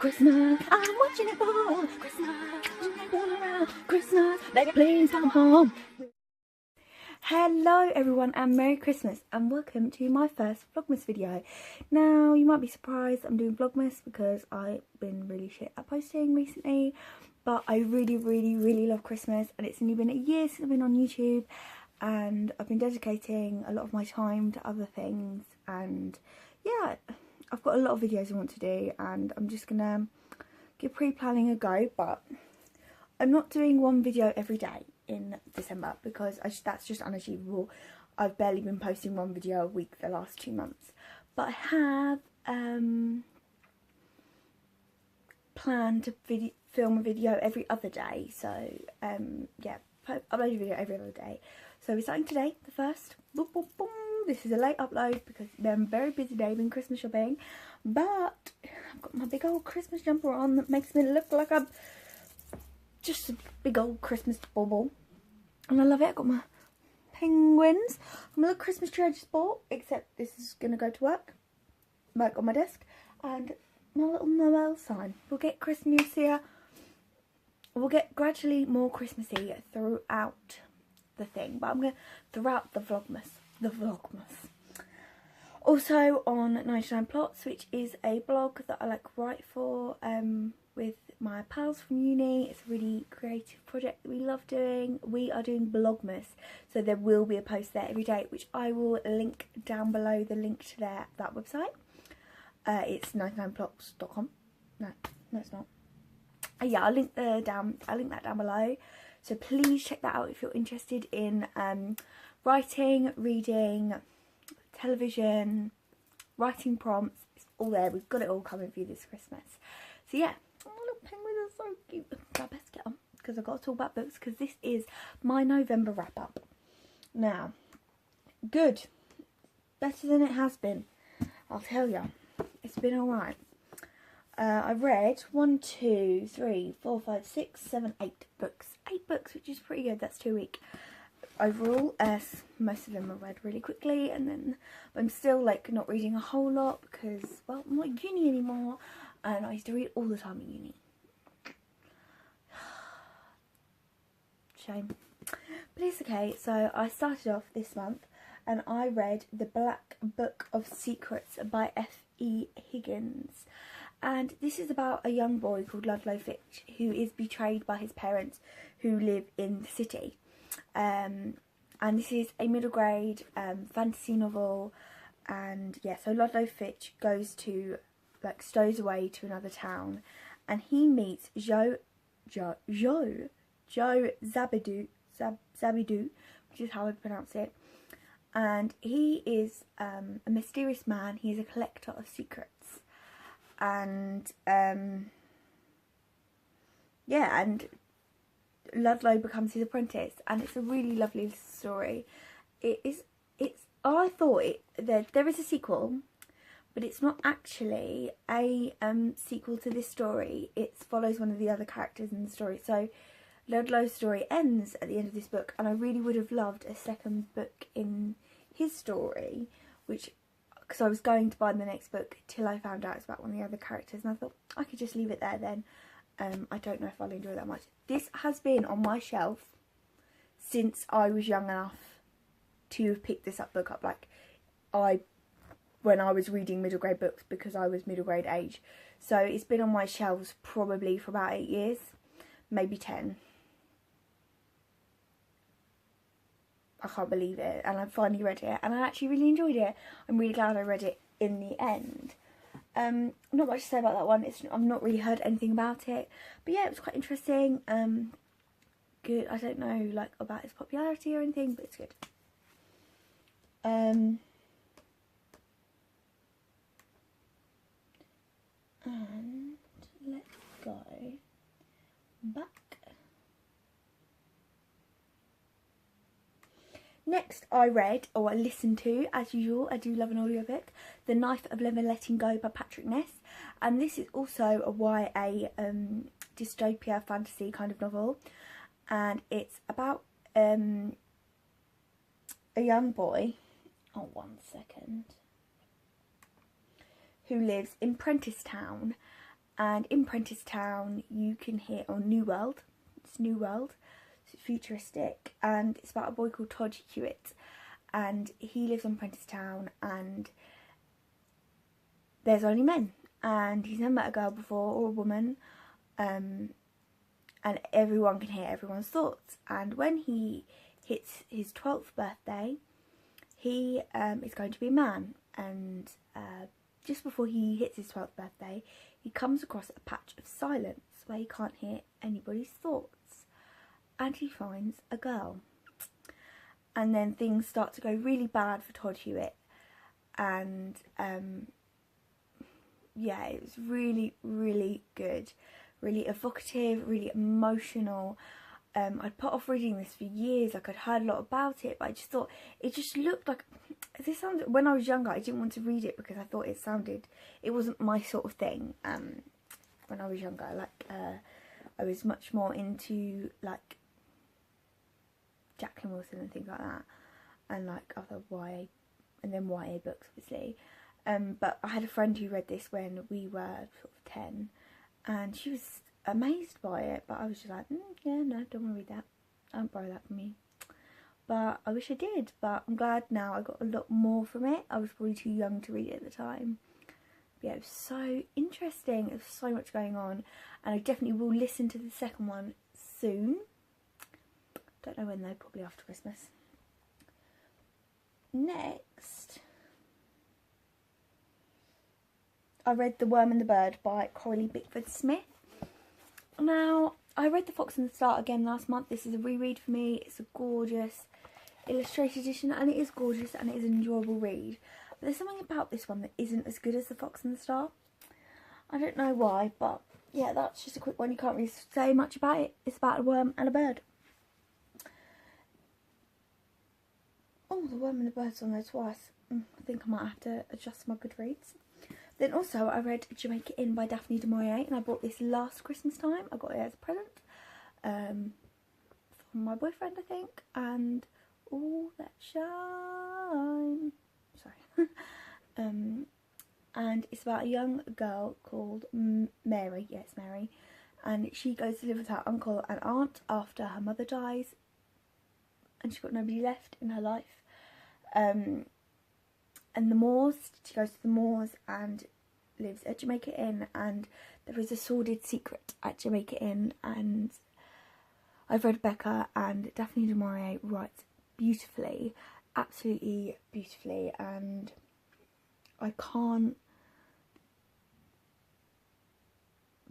Christmas, I'm watching it for Christmas, Christmas, baby please come home. Hello everyone and Merry Christmas and welcome to my first Vlogmas video. Now you might be surprised I'm doing Vlogmas because I've been really shit at posting recently, but I really love Christmas and it's only been a year since I've been on YouTube and I've been dedicating a lot of my time to other things, and yeah, I've got a lot of videos I want to do and I'm just gonna give pre-planning a go, but I'm not doing one video every day in December because that's just unachievable. I've barely been posting one video a week the last 2 months, but I have planned to film a video every other day, so yeah, upload a video every other day. So we're starting today, the first. Boom, boom, boom. This is a late upload because it's been a very busy day, been Christmas shopping, but I've got my big old Christmas jumper on that makes me look like I'm just a big old Christmas bauble, and I love it. I've got my penguins, my little Christmas tree I just bought, except this is going to go to work, back on my desk, and my little Noel sign. We'll get Christmas here, we'll get gradually more Christmassy throughout the thing, but I'm going to, throughout the Vlogmas. Also on 99 Plots, which is a blog that I like write for with my pals from uni. It's a really creative project that we love doing. We are doing VLOGMAS, so there will be a post there every day, which I will link down below, the link to that website. It's 99plots.com. No, it's not. Yeah, I'll link that down below. So please check that out if you're interested in writing, reading, television, writing prompts. It's all there. We've got it all coming for you this Christmas. So yeah, oh, little penguins are so cute. I best get on because I've got to talk about books because this is my November wrap up. Now, good, better than it has been. I'll tell you, it's been alright. I've read 1, 2, 3, 4, 5, 6, 7, 8 books. 8 books, which is pretty good. That's 2 a week. Overall, most of them are read really quickly, and then I'm still like not reading a whole lot because, well, I'm not at uni anymore, and I used to read all the time at uni. Shame. But it's okay. So I started off this month and I read The Black Book of Secrets by F.E. Higgins. And this is about a young boy called Ludlow Fitch who is betrayed by his parents who live in the city. And this is a middle grade fantasy novel, and yeah, so Ludlow Fitch goes to, like, stows away to another town, and he meets Joe Zabidoo, which is how I pronounce it, and he is a mysterious man. He is a collector of secrets, and yeah, and Ludlow becomes his apprentice, and it's a really lovely story. I thought there is a sequel, but it's not actually a sequel to this story. It follows one of the other characters in the story. So Ludlow's story ends at the end of this book, and I really would have loved a second book in his story, because I was going to buy the next book till I found out it's about one of the other characters, and I thought I could just leave it there then. I don't know if I'll enjoy that much. This has been on my shelf since I was young enough to have picked this book up. Like, when I was reading middle grade books, because I was middle grade age. So it's been on my shelves probably for about 8 years, maybe 10. I can't believe it. And I finally read it, and I actually really enjoyed it. I'm really glad I read it in the end. Not much to say about that one. I've not really heard anything about it, but yeah, it was quite interesting. Good. I don't know like about its popularity or anything, but it's good. And let's go back. Next, I read, or I listened to, as usual, I do love an audiobook, The Knife of Never Letting Go by Patrick Ness. And this is also a YA dystopia fantasy kind of novel. And it's about a young boy, oh, 1 second, who lives in Prentice Town. And in Prentice Town you can hear, on New World, it's New World, so it's futuristic, and it's about a boy called Todd Hewitt, and he lives on Prentice Town, and there's only men, and he's never met a girl before, or a woman, and everyone can hear everyone's thoughts. And when he hits his 12th birthday, he is going to be a man, and just before he hits his 12th birthday, he comes across a patch of silence where he can't hear anybody's thoughts, and he finds a girl. And then things start to go really bad for Todd Hewitt, and yeah, it was really, really good, really evocative, really emotional. I'd put off reading this for years, like I'd heard a lot about it, but I just thought it just looked like, this sounds, when I was younger I didn't want to read it because I thought it wasn't my sort of thing. When I was younger, like I was much more into like Jacqueline Wilson and things like that, and like other YA, and then YA books obviously. But I had a friend who read this when we were sort of 10, and she was amazed by it, but I was just like, yeah, no, don't want to read that, don't borrow that from me. But I wish I did, but I'm glad now I got a lot more from it. I was probably too young to read it at the time. But yeah, it was so interesting, there was so much going on, and I definitely will listen to the second one soon. Don't know when though, probably after Christmas. Next, I read The Worm and the Bird by Coralie Bickford Smith. Now, I read The Fox and the Star again last month. This is a reread for me. It's a gorgeous illustrated edition, and it is gorgeous, and it is an enjoyable read. But there's something about this one that isn't as good as The Fox and the Star. I don't know why, but yeah, that's just a quick one. You can't really say much about it. It's about a worm and a bird. Oh, The Worm and the Bird's on there twice. I think I might have to adjust my Goodreads. Then also I read Jamaica Inn by Daphne du Maurier, and I bought this last Christmas time. I got it as a present from my boyfriend, I think, and all that shine. Sorry. And it's about a young girl called Mary. Yes, Mary. And she goes to live with her uncle and aunt after her mother dies, and she's got nobody left in her life. And the Moors, she goes to the Moors and lives at Jamaica Inn, and there is a sordid secret at Jamaica Inn, and I've read Becca, and Daphne du Maurier writes beautifully, absolutely beautifully, and I can't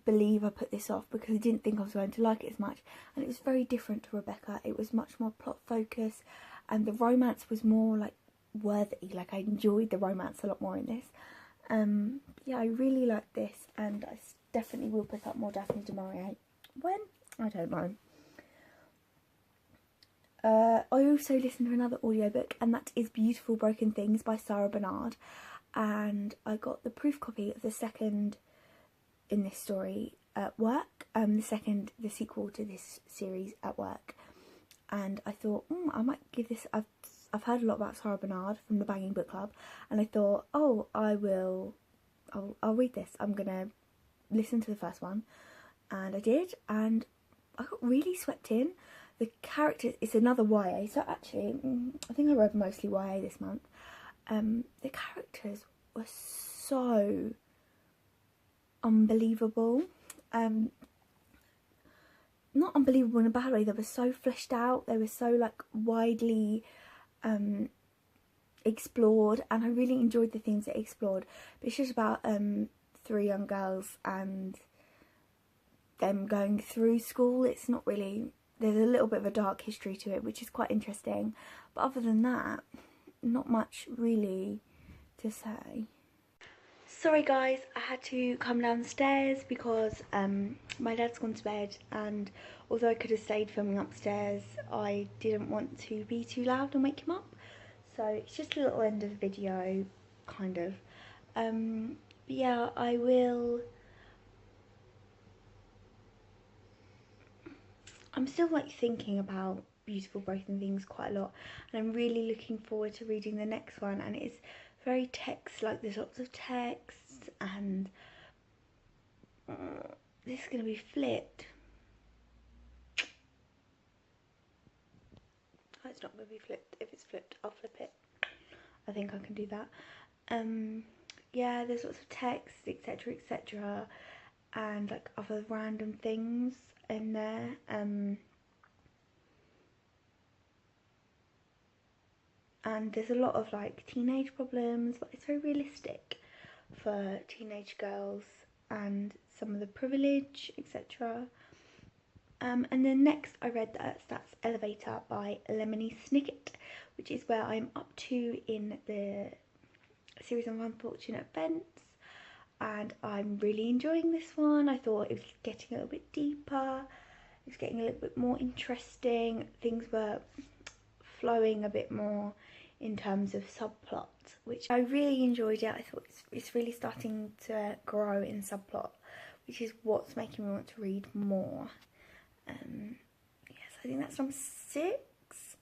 believe I put this off because I didn't think I was going to like it as much, and it was very different to Rebecca. It was much more plot focused, and the romance was more like worthy. Like I enjoyed the romance a lot more in this. Yeah, I really liked this, and I definitely will pick up more Daphne du Maurier. When? I don't know. I also listened to another audiobook, and that is Beautiful Broken Things by Sarah Bernard, and I got the proof copy of the second in this story at work, the sequel to this series at work, and I thought, I might give this. I've heard a lot about Sarah Bernard from the Banging Book Club, and I thought, oh, I'll read this. I'm gonna listen to the first one, and I did, and I got really swept in. The characters, it's another YA, so actually, I think I read mostly YA this month. The characters were so unbelievable. Not unbelievable in a bad way, they were so fleshed out, they were so like widely explored, and I really enjoyed the themes it explored. But it's just about 3 young girls and them going through school. It's not really, there's a little bit of a dark history to it, which is quite interesting, but other than that, not much really to say. Sorry guys, I had to come downstairs because my dad's gone to bed, and although I could have stayed filming upstairs, I didn't want to be too loud and wake him up. So it's just a little end of the video, kind of. But yeah, I'm still like thinking about Beautiful Broken Things quite a lot, and I'm really looking forward to reading the next one, and it's very text, like there's lots of text, and This is going to be flipped. Oh, it's not going to be flipped. If it's flipped, I'll flip it. I think I can do that. Yeah, there's lots of text, etc, etc, and like other random things in there. And there's a lot of like teenage problems, but it's very realistic for teenage girls and some of the privilege, etc. And then next I read That's Elevator by Lemony Snicket, which is where I'm up to in the series of unfortunate events, and I'm really enjoying this one. I thought it was getting a little bit deeper, it was getting a little bit more interesting, things were flowing a bit more in terms of subplot, which I really enjoyed it. I thought it's really starting to grow in subplot, which is what's making me want to read more. Yes, I think that's number 6.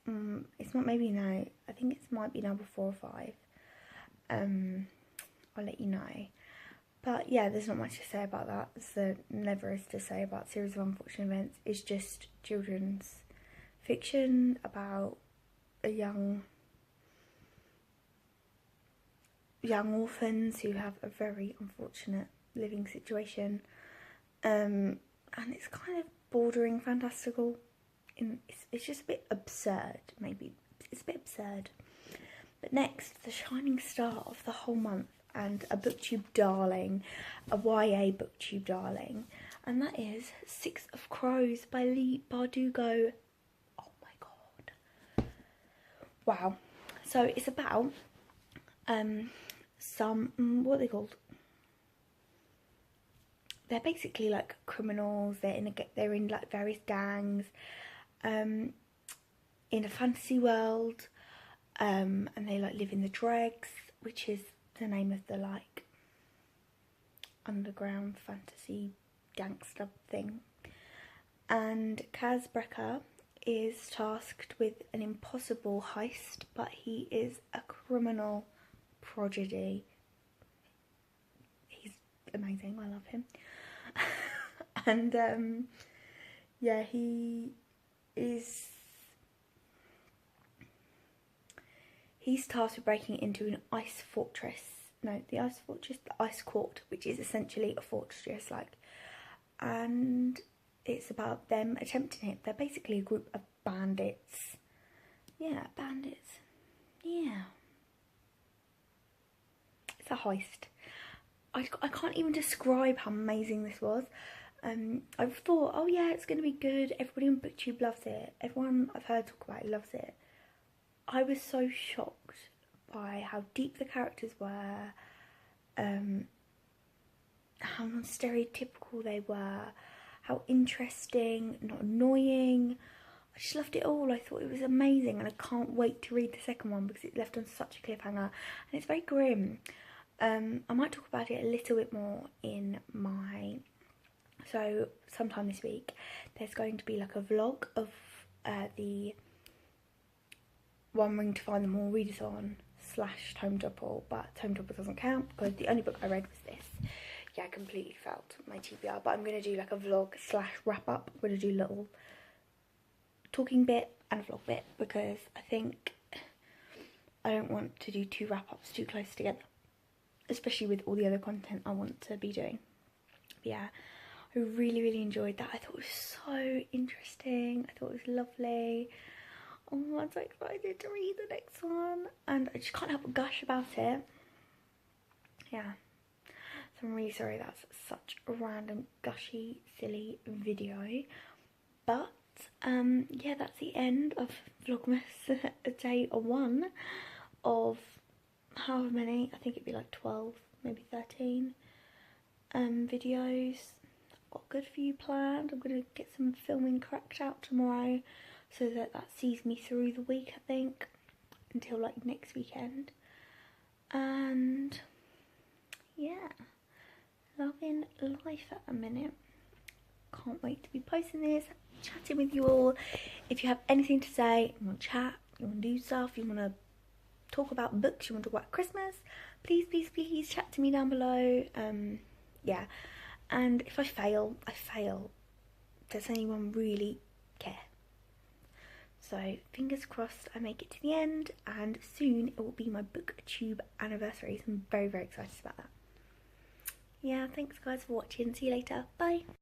It's not, maybe now, I think it might be number 4 or 5. I'll let you know. But yeah, there's not much to say about that. So never is to say about Series of Unfortunate Events. It's just children's fiction about a young orphans who have a very unfortunate living situation, and it's kind of bordering fantastical. It's just a bit absurd, maybe. It's a bit absurd. But next, the shining star of the whole month, and a booktube darling, a YA booktube darling, and that is Six of Crows by Leigh Bardugo. Oh my god. Wow. So it's about some, what are they called? They're basically like criminals. They're in like various gangs, in a fantasy world, and they like live in the dregs, which is the name of the like underground fantasy gangster thing. And Kaz Brekker is tasked with an impossible heist, but he is a criminal prodigy. He's amazing, I love him. And yeah, he's tasked with breaking into an ice fortress. No, the ice fortress, the ice court, which is essentially a fortress, like, and it's about them attempting it. They're basically a group of bandits. Yeah, bandits. Yeah. It's a heist. I can't even describe how amazing this was. I've thought, oh yeah, it's going to be good. Everybody on BookTube loves it. Everyone I've heard talk about it loves it. I was so shocked by how deep the characters were, how stereotypical they were, how interesting, not annoying. I just loved it all. I thought it was amazing, and I can't wait to read the second one because it's left on such a cliffhanger, and it's very grim. I might talk about it a little bit more in my... So, sometime this week, there's going to be like a vlog of the One Ring to Find Them All readathon / Tome Double, but Tome Double doesn't count because the only book I read was this. Yeah, I completely failed my TBR, but I'm going to do like a vlog / wrap up. I'm going to do a little talking bit and a vlog bit because I think I don't want to do 2 wrap ups too close together, especially with all the other content I want to be doing. But yeah, I really enjoyed that. I thought it was so interesting. I thought it was lovely. Oh, I'm so excited to read the next one, and I just can't help but gush about it. Yeah, so I'm really sorry that's such a random, gushy, silly video, but yeah, that's the end of Vlogmas day 1 of however many, I think it'd be like 12, maybe 13 videos. I've got a good few planned. I'm going to get some filming cracked out tomorrow so that sees me through the week, I think, until like next weekend. And yeah, loving life at the minute. Can't wait to be posting this, chatting with you all. If you have anything to say, you want to chat, you want to do stuff, you want to talk about books, you want to talk about Christmas, please chat to me down below. Yeah, And if I fail, I fail. Does anyone really care? So fingers crossed I make it to the end, and soon it will be my booktube anniversary, so I'm very, very excited about that. Yeah, thanks guys for watching. See you later. Bye.